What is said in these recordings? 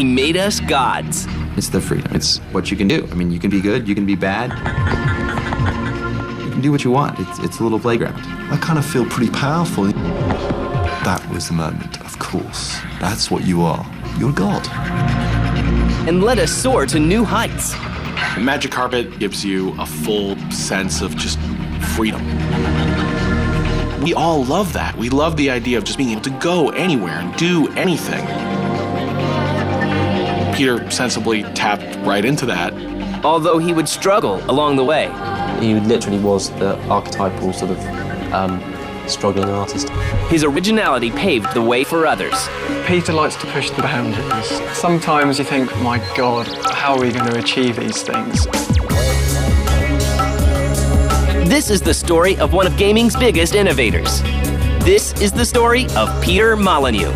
he made us gods. It's the freedom. It's what you can do. I mean, you can be good, you can be bad. You can do what you want. It's a little playground. I kind of feel pretty powerful. That was the moment, of course. That's what you are. You're God. And let us soar to new heights. Magic Carpet gives you a full sense of just freedom. We all love that. We love the idea of just being able to go anywhere and do anything. Peter sensibly tapped right into that. Although he would struggle along the way. He literally was the archetypal sort of struggling artist. His originality paved the way for others. Peter likes to push the boundaries. Sometimes you think, my God, how are we going to achieve these things? This is the story of one of gaming's biggest innovators. This is the story of Peter Molyneux.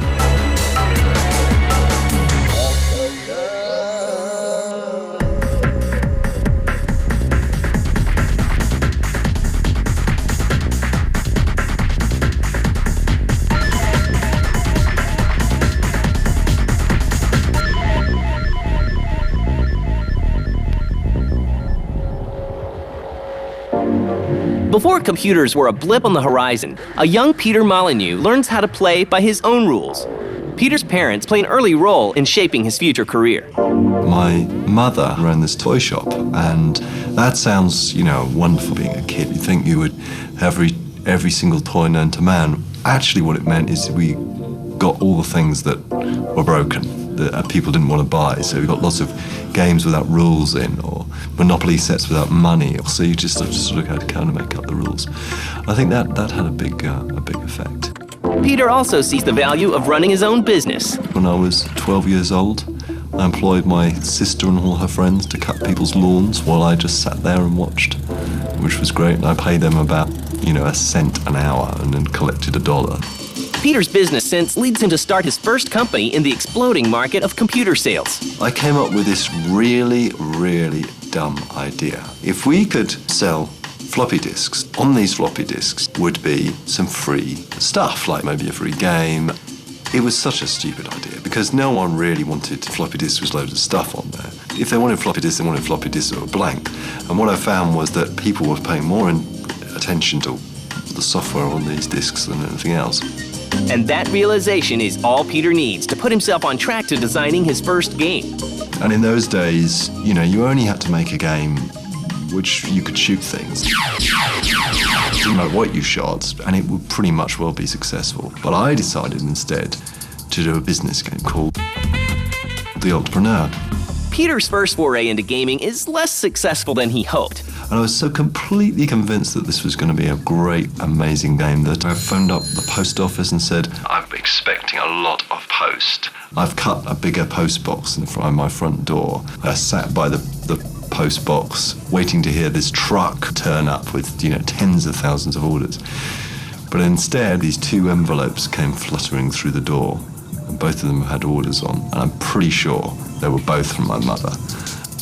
Before computers were a blip on the horizon, a young Peter Molyneux learns how to play by his own rules. Peter's parents play an early role in shaping his future career. My mother ran this toy shop, and that sounds, wonderful being a kid. You think you would have every single toy known to man. Actually, what it meant is we got all the things that were broken, that people didn't want to buy. So we got lots of games without rules in, or Monopoly sets without money. So you just sort of had to kind of make up the rules. I think that had a big effect. Peter also sees the value of running his own business. When I was 12 years old, I employed my sister and all her friends to cut people's lawns while I just sat there and watched, which was great. And I paid them about, a cent an hour and then collected $1. Peter's business sense leads him to start his first company in the exploding market of computer sales. I came up with this really, really dumb idea. If we could sell floppy disks, on these floppy disks would be some free stuff, like maybe a free game. It was such a stupid idea because no one really wanted floppy disks with loads of stuff on there. If they wanted floppy disks, they wanted floppy disks that were blank. And what I found was that people were paying more attention to the software on these disks than anything else. And that realization is all Peter needs to put himself on track to designing his first game. And in those days, you only had to make a game which you could shoot things. Didn't matter what you shot, and it would pretty much well be successful. But I decided instead to do a business game called The Entrepreneur. Peter's first foray into gaming is less successful than he hoped. And I was so completely convinced that this was going to be a great, amazing game that I phoned up the post office and said, I'm expecting a lot of post. I've cut a bigger post box in front of my front door. I sat by the post box waiting to hear this truck turn up with, tens of thousands of orders. But instead, these 2 envelopes came fluttering through the door, and both of them had orders on. And I'm pretty sure they were both from my mother.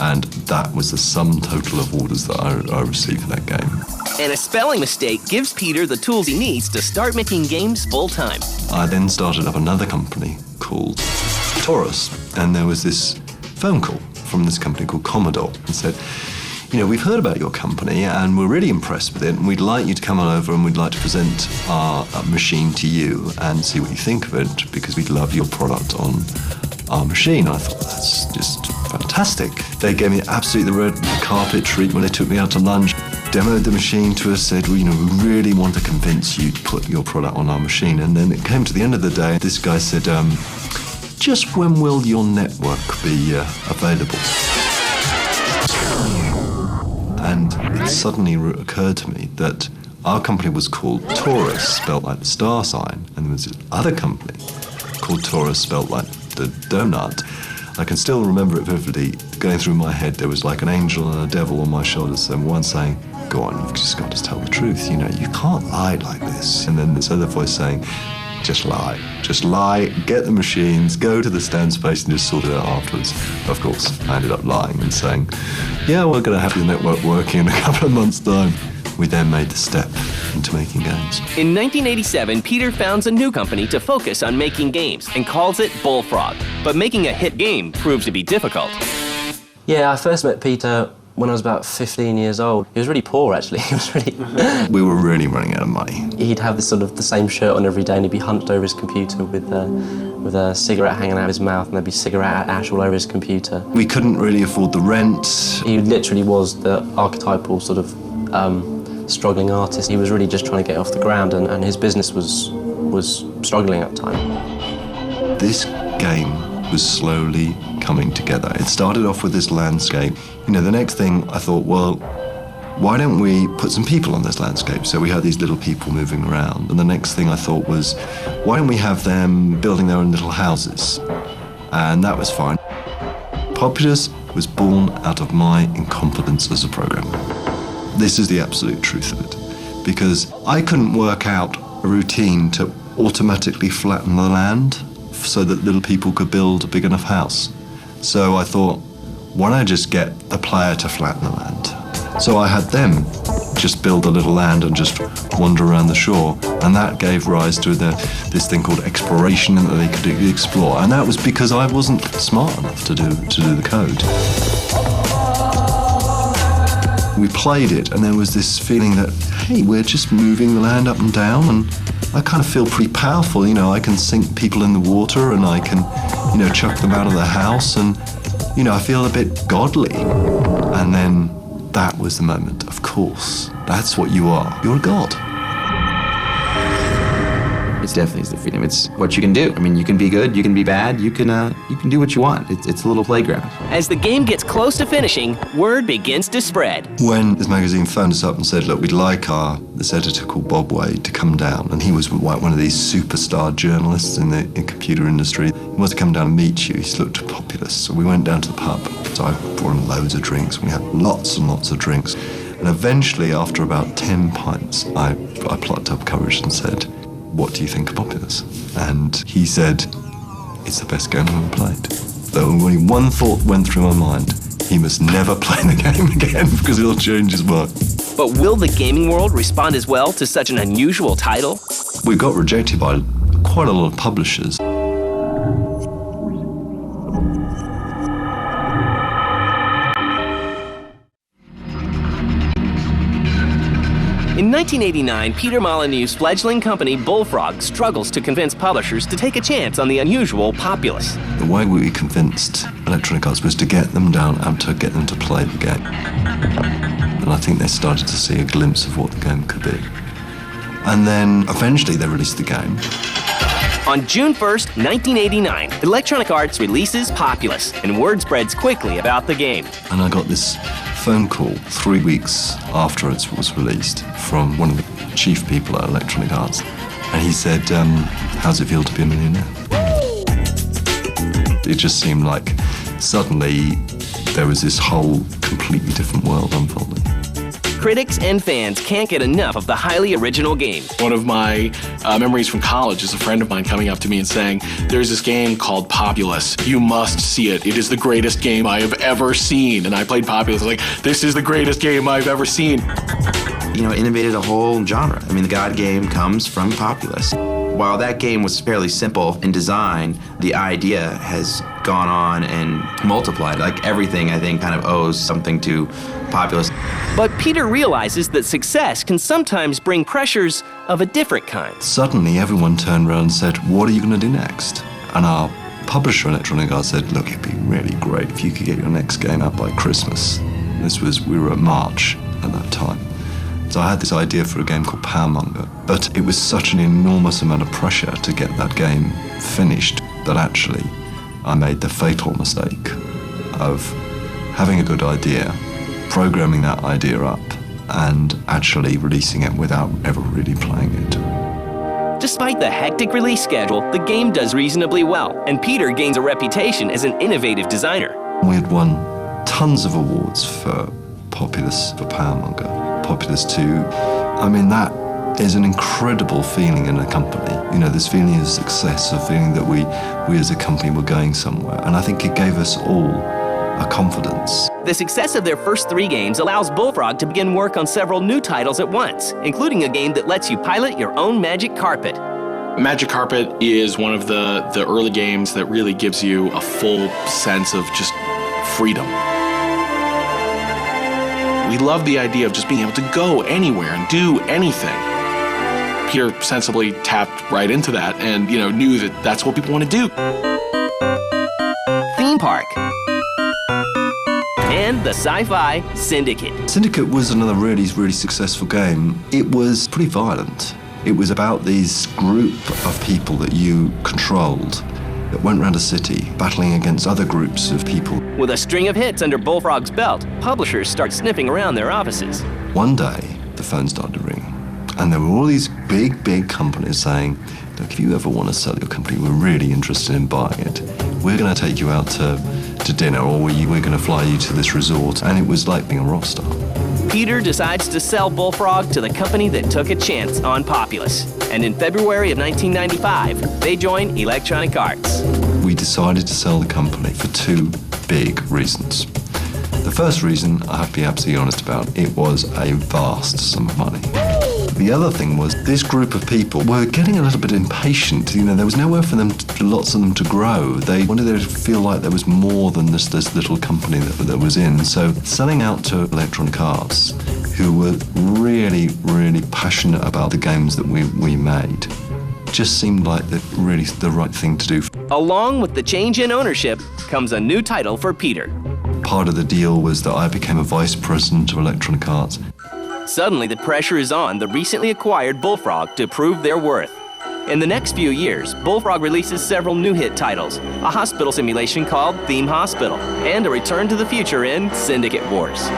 And that was the sum total of orders that I received for that game. And a spelling mistake gives Peter the tools he needs to start making games full-time. I then started up another company called Taurus, and there was this phone call from this company called Commodore and said, we've heard about your company and we're really impressed with it, and we'd like you to come on over and we'd like to present our machine to you and see what you think of it, because we'd love your product on our machine. I thought, that's just fantastic. They gave me absolutely the red carpet treatment. They took me out to lunch, demoed the machine to us, said, we really want to convince you to put your product on our machine. And then it came to the end of the day, this guy said, just when will your network be available? And it suddenly occurred to me that our company was called Taurus, spelled like the star sign, and there was this other company called Taurus, spelled like the donut. I can still remember it vividly. Going through my head, there was like an angel and a devil on my shoulders, and one saying, go on, you've just got to tell the truth, you can't lie like this. And then this other voice saying, just lie, get the machines, go to the stand space and just sort it out afterwards. Of course, I ended up lying and saying, yeah, we're going to have the network working in a couple of months' time. We then made the step into making games. In 1987, Peter founds a new company to focus on making games and calls it Bullfrog. But making a hit game proved to be difficult. Yeah, I first met Peter when I was about 15 years old. He was really poor, actually. He was really... We were really running out of money. He'd have this sort of the same shirt on every day, and he'd be hunched over his computer with a cigarette hanging out of his mouth, and there'd be cigarette ash all over his computer. We couldn't really afford the rent. He literally was the archetypal sort of struggling artist. He was really just trying to get off the ground, and his business was struggling at the time. This game was slowly coming together. It started off with this landscape. You know, the next thing I thought, well, why don't we put some people on this landscape? So we had these little people moving around. And the next thing I thought was, why don't we have them building their own little houses? And that was fine. Populous was born out of my incompetence as a programmer. This is the absolute truth of it. Because I couldn't work out a routine to automatically flatten the land so that little people could build a big enough house. So I thought, why don't I just get the player to flatten the land? So I had them just build a little land and just wander around the shore, and that gave rise to this thing called exploration that they could explore. And that was because I wasn't smart enough to do the code. We played it, and there was this feeling that, hey, we're just moving the land up and down, and I kind of feel pretty powerful. You know, I can sink people in the water, and I can, you know, chuck them out of the house, and, you know, I feel a bit godly. And then that was the moment. Of course, that's what you are. You're a god. It's definitely the freedom. It's what you can do. I mean, you can be good, you can be bad, you can do what you want. It's a little playground. As the game gets close to finishing, word begins to spread. When this magazine phoned us up and said, look, we'd like this editor called Bob Wade to come down, and he was one of these superstar journalists in the computer industry. He wants to come down and meet you. He's looked Populous. So we went down to the pub. So I brought him loads of drinks. We had lots and lots of drinks. And eventually, after about 10 pints, I plucked up courage and said, what do you think of Populous? And he said, it's the best game I've ever played. Though only one thought went through my mind, he must never play the game again because it'll change his mind. But will the gaming world respond as well to such an unusual title? We got rejected by quite a lot of publishers. In 1989, Peter Molyneux's fledgling company Bullfrog struggles to convince publishers to take a chance on the unusual Populous. The way we convinced Electronic Arts was to get them down and to get them to play the game. And I think they started to see a glimpse of what the game could be. And then eventually they released the game. On June 1st, 1989, Electronic Arts releases Populous, and word spreads quickly about the game. And I got this phone call 3 weeks after it was released from one of the chief people at Electronic Arts. And he said, how's it feel to be a millionaire? It just seemed like suddenly there was this whole completely different world unfolding. Critics and fans can't get enough of the highly original game. One of my memories from college is a friend of mine coming up to me and saying, there's this game called Populous. You must see it. It is the greatest game I have ever seen. And I played Populous. I was like, this is the greatest game I've ever seen. You know, innovated a whole genre. I mean, the God game comes from Populous. While that game was fairly simple in design, the idea has gone on and multiplied. Like everything, I think, kind of owes something to Populous. But Peter realizes that success can sometimes bring pressures of a different kind. Suddenly, everyone turned around and said, what are you going to do next? And our publisher, Electronic Arts, said, look, it'd be really great if you could get your next game out by Christmas. We were at March at that time. So I had this idea for a game called Powermonger, but it was such an enormous amount of pressure to get that game finished that actually I made the fatal mistake of having a good idea, programming that idea up, and actually releasing it without ever really playing it. Despite the hectic release schedule, the game does reasonably well, and Peter gains a reputation as an innovative designer. We had won tons of awards for Populous, for Powermonger. Populous 2, I mean, that is an incredible feeling in a company. You know, this feeling of success, a feeling that we as a company were going somewhere. And I think it gave us all a confidence. The success of their first 3 games allows Bullfrog to begin work on several new titles at once, including a game that lets you pilot your own magic carpet. Magic Carpet is one of the early games that really gives you a full sense of just freedom. We love the idea of just being able to go anywhere and do anything. Peter sensibly tapped right into that and, knew that that's what people want to do. Theme Park. And the Sci-Fi Syndicate. Syndicate was another really, really successful game. It was pretty violent. It was about this group of people that you controlled that went around a city battling against other groups of people. With a string of hits under Bullfrog's belt, publishers start sniffing around their offices. One day, the phone started to ring, and there were all these big companies saying, look, if you ever want to sell your company, we're really interested in buying it. We're going to take you out to dinner, or we're going to fly you to this resort. And it was like being a rock star. Peter decides to sell Bullfrog to the company that took a chance on Populous. And in February of 1995, they join Electronic Arts. We decided to sell the company for two big reasons. The first reason, I have to be absolutely honest about, it was a vast sum of money. The other thing was this group of people were getting a little bit impatient. There was nowhere for them, lots of them to grow. They wanted to feel like there was more than this little company that was in. So selling out to Electronic Arts, who were really, really passionate about the games that we made, just seemed like really the right thing to do. Along with the change in ownership comes a new title for Peter. Part of the deal was that I became a vice president of Electronic Arts. Suddenly, the pressure is on the recently acquired Bullfrog to prove their worth. In the next few years, Bullfrog releases several new hit titles, a hospital simulation called Theme Hospital, and a return to the future in Syndicate Wars.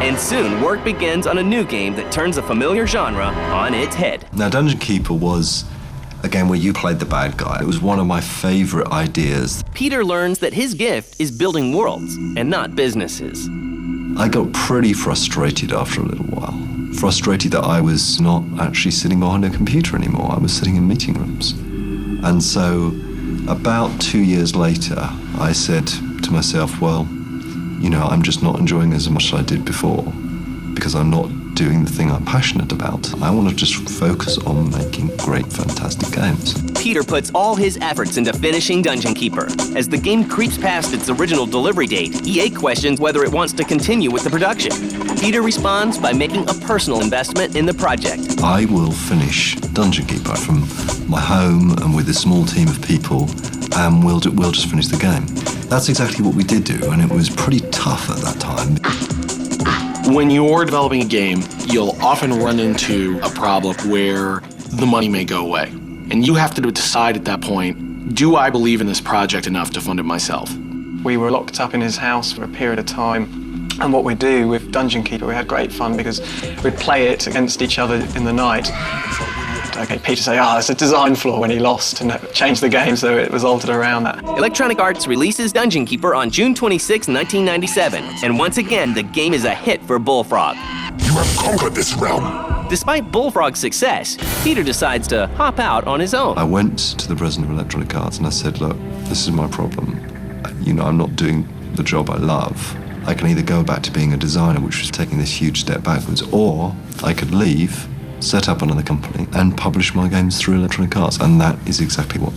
And soon, work begins on a new game that turns a familiar genre on its head. Now, Dungeon Keeper was a game where you played the bad guy. It was one of my favorite ideas. Peter learns that his gift is building worlds and not businesses. I got pretty frustrated after a little while. Frustrated that I was not actually sitting behind a computer anymore. I was sitting in meeting rooms. And so about 2 years later, I said to myself, well, I'm just not enjoying as much as I did before because I'm not doing the thing I'm passionate about. I want to just focus on making great, fantastic games. Peter puts all his efforts into finishing Dungeon Keeper. As the game creeps past its original delivery date, EA questions whether it wants to continue with the production. Peter responds by making a personal investment in the project. I will finish Dungeon Keeper from my home and with a small team of people, and we'll just finish the game. That's exactly what we did do, and it was pretty tough at that time. When you're developing a game, you'll often run into a problem where the money may go away. And you have to decide at that point, do I believe in this project enough to fund it myself? We were locked up in his house for a period of time. And what we do with Dungeon Keeper, we had great fun because we'd play it against each other in the night. Okay, Peter say, it's a design flaw when he lost and changed the game so it was altered around that. Electronic Arts releases Dungeon Keeper on June 26, 1997. And once again, the game is a hit for Bullfrog. You have conquered this realm. Despite Bullfrog's success, Peter decides to hop out on his own. I went to the president of Electronic Arts and I said, look, this is my problem. I'm not doing the job I love. I can either go back to being a designer, which was taking this huge step backwards, or I could leave, set up another company, and publish my games through Electronic Arts. And that is exactly what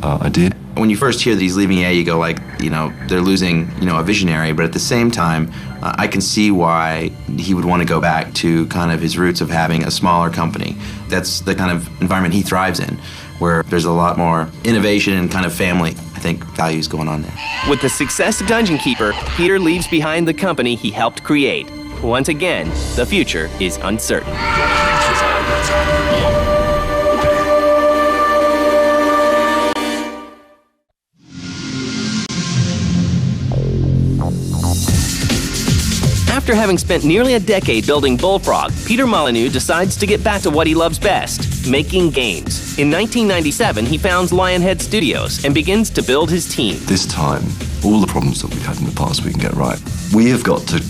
I did. When you first hear that he's leaving EA, you go they're losing, a visionary. But at the same time, I can see why he would want to go back to kind of his roots of having a smaller company. That's the kind of environment he thrives in, where there's a lot more innovation and kind of family, I think, values going on there. With the success of Dungeon Keeper, Peter leaves behind the company he helped create. Once again, the future is uncertain. After having spent nearly a decade building Bullfrog, Peter Molyneux decides to get back to what he loves best, making games. In 1997, he founds Lionhead Studios and begins to build his team. This time, all the problems that we've had in the past we can get right. We have got to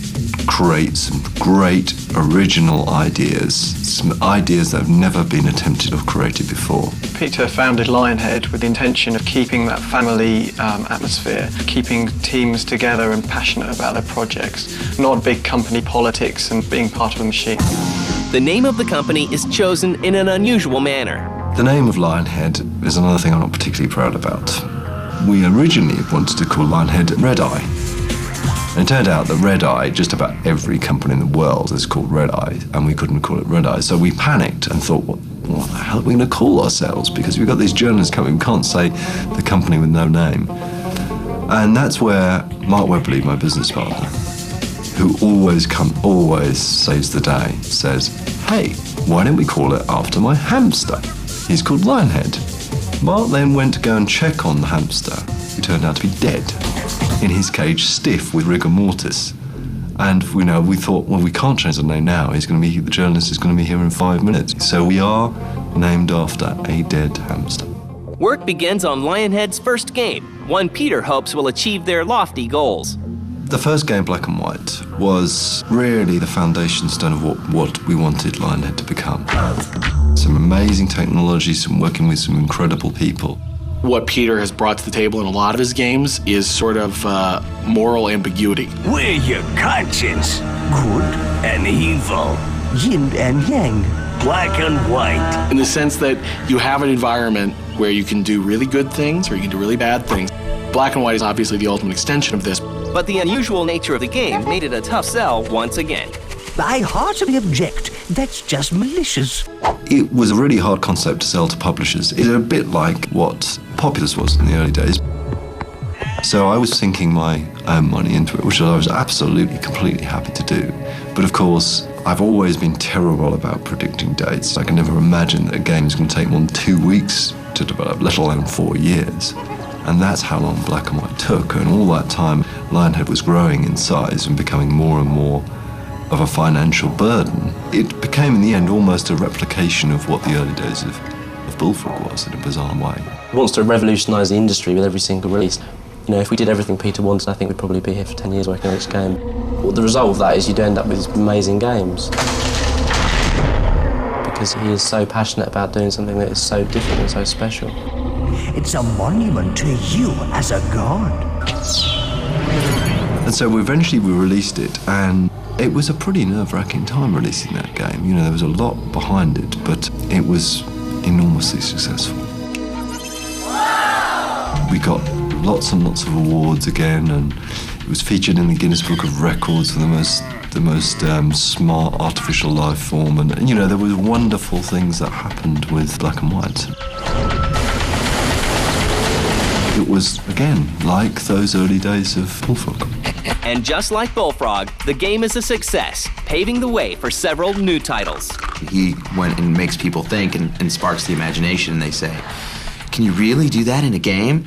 create some great original ideas, some ideas that have never been attempted or created before. Peter founded Lionhead with the intention of keeping that family atmosphere, keeping teams together and passionate about their projects, not big company politics and being part of a machine. The name of the company is chosen in an unusual manner. The name of Lionhead is another thing I'm not particularly proud about. We originally wanted to call Lionhead Red Eye. And it turned out that Red Eye, just about every company in the world is called Red Eye, and we couldn't call it Red Eye. So we panicked and thought, what the hell are we going to call ourselves? Because we've got these journalists coming, we can't say the company with no name. And that's where Mark Webley, my business partner, who always saves the day, says, hey, why don't we call it after my hamster? He's called Lionhead. Mark then went to go and check on the hamster, who turned out to be dead, in his cage, stiff with rigor mortis. And we thought, well, we can't change the name now. The journalist is going to be here in 5 minutes. So we are named after a dead hamster. Work begins on Lionhead's first game, one Peter hopes will achieve their lofty goals. The first game, Black and White, was really the foundation stone of what we wanted Lionhead to become. Some amazing technology, working with some incredible people. What Peter has brought to the table in a lot of his games is sort of moral ambiguity. We're your conscience. Good and evil. Yin and yang. Black and white. In the sense that you have an environment where you can do really good things or you can do really bad things. Black and White is obviously the ultimate extension of this. But the unusual nature of the game made it a tough sell once again. I heartily object. That's just malicious. It was a really hard concept to sell to publishers. It's a bit like what Populous was in the early days. So I was sinking my own money into it, which I was absolutely, completely happy to do. But of course, I've always been terrible about predicting dates. I can never imagine that a game is going to take more than 2 weeks to develop, let alone 4 years. And that's how long Black and White took. And all that time, Lionhead was growing in size and becoming more and more of a financial burden. It became, in the end, almost a replication of what the early days of Bullfrog was in a bizarre way. He wants to revolutionise the industry with every single release. If we did everything Peter wanted, I think we'd probably be here for 10 years working on each game. Well, the result of that is you'd end up with amazing games. Because he is so passionate about doing something that is so different and so special. It's a monument to you as a god. And so eventually we released it, and it was a pretty nerve-wracking time releasing that game. There was a lot behind it, but it was enormously successful. We got lots and lots of awards again, and it was featured in the Guinness Book of Records for the most smart artificial life form, and there were wonderful things that happened with Black and White. It was, again, like those early days of Bullfrog. And just like Bullfrog, the game is a success, paving the way for several new titles. He went and makes people think and sparks the imagination, and they say, can you really do that in a game?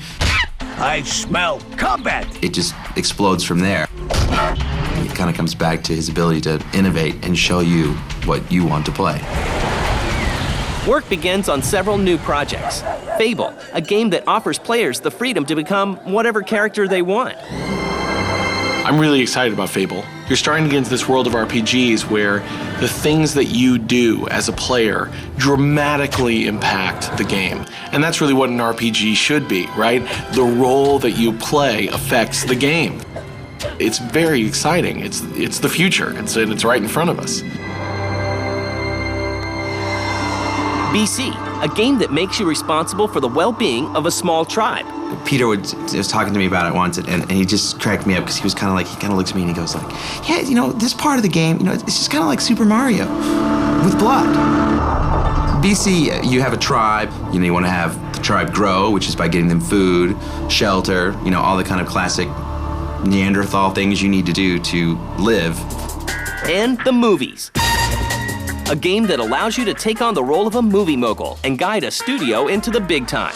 I smell combat. It just explodes from there. It kind of comes back to his ability to innovate and show you what you want to play. Work begins on several new projects. Fable, a game that offers players the freedom to become whatever character they want. I'm really excited about Fable. You're starting to get into this world of RPGs where the things that you do as a player dramatically impact the game. And that's really what an RPG should be, right? The role that you play affects the game. It's very exciting. It's the future. It's right in front of us. BC, a game that makes you responsible for the well-being of a small tribe. Peter was talking to me about it once, and he just cracked me up because he kind of looks at me and he goes like, yeah, this part of the game, it's just kind of like Super Mario with blood. BC, you have a tribe, you want to have the tribe grow, which is by getting them food, shelter, all the kind of classic Neanderthal things you need to do to live. And the movies. A game that allows you to take on the role of a movie mogul and guide a studio into the big time.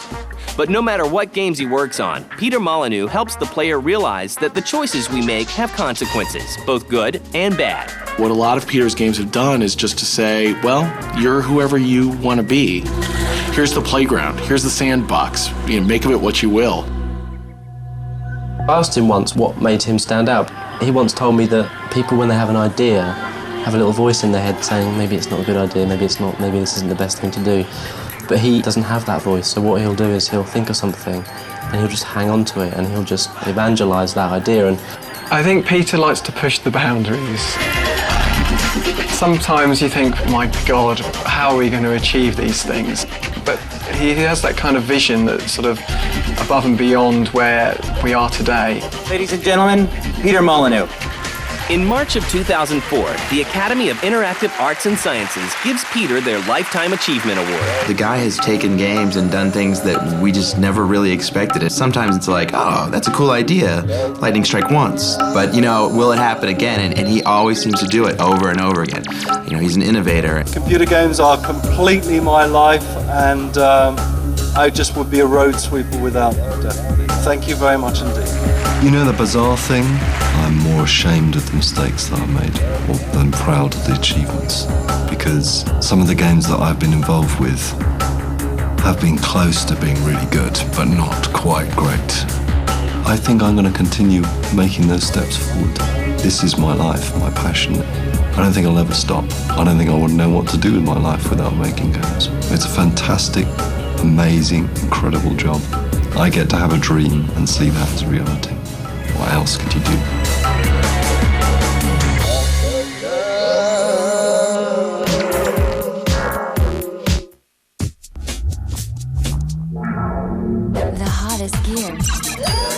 But no matter what games he works on, Peter Molyneux helps the player realize that the choices we make have consequences, both good and bad. What a lot of Peter's games have done is just to say, well, you're whoever you want to be. Here's the playground. Here's the sandbox. Make of it what you will. I asked him once what made him stand out. He once told me that people, when they have an idea, have a little voice in their head saying, maybe it's not a good idea, maybe it's not, maybe this isn't the best thing to do. But he doesn't have that voice, so what he'll do is he'll think of something and he'll just hang on to it and he'll just evangelise that idea. And I think Peter likes to push the boundaries. Sometimes you think, my God, how are we going to achieve these things? But He has that kind of vision that's sort of above and beyond where we are today. Ladies and gentlemen, Peter Molyneux. In March of 2004, the Academy of Interactive Arts and Sciences gives Peter their Lifetime Achievement Award. The guy has taken games and done things that we just never really expected. Sometimes it's like, oh, that's a cool idea. Lightning strike once. But, will it happen again? And he always seems to do it over and over again. He's an innovator. Computer games are completely my life, and I just would be a road sweeper without them, definitely. Thank you very much indeed. The bizarre thing? I'm more ashamed of the mistakes that I've made than proud of the achievements. Because some of the games that I've been involved with have been close to being really good, but not quite great. I think I'm going to continue making those steps forward. This is my life, my passion. I don't think I'll ever stop. I don't think I would know what to do with my life without making games. It's a fantastic, amazing, incredible job. I get to have a dream and see that as reality. What else could you do? The hottest gear.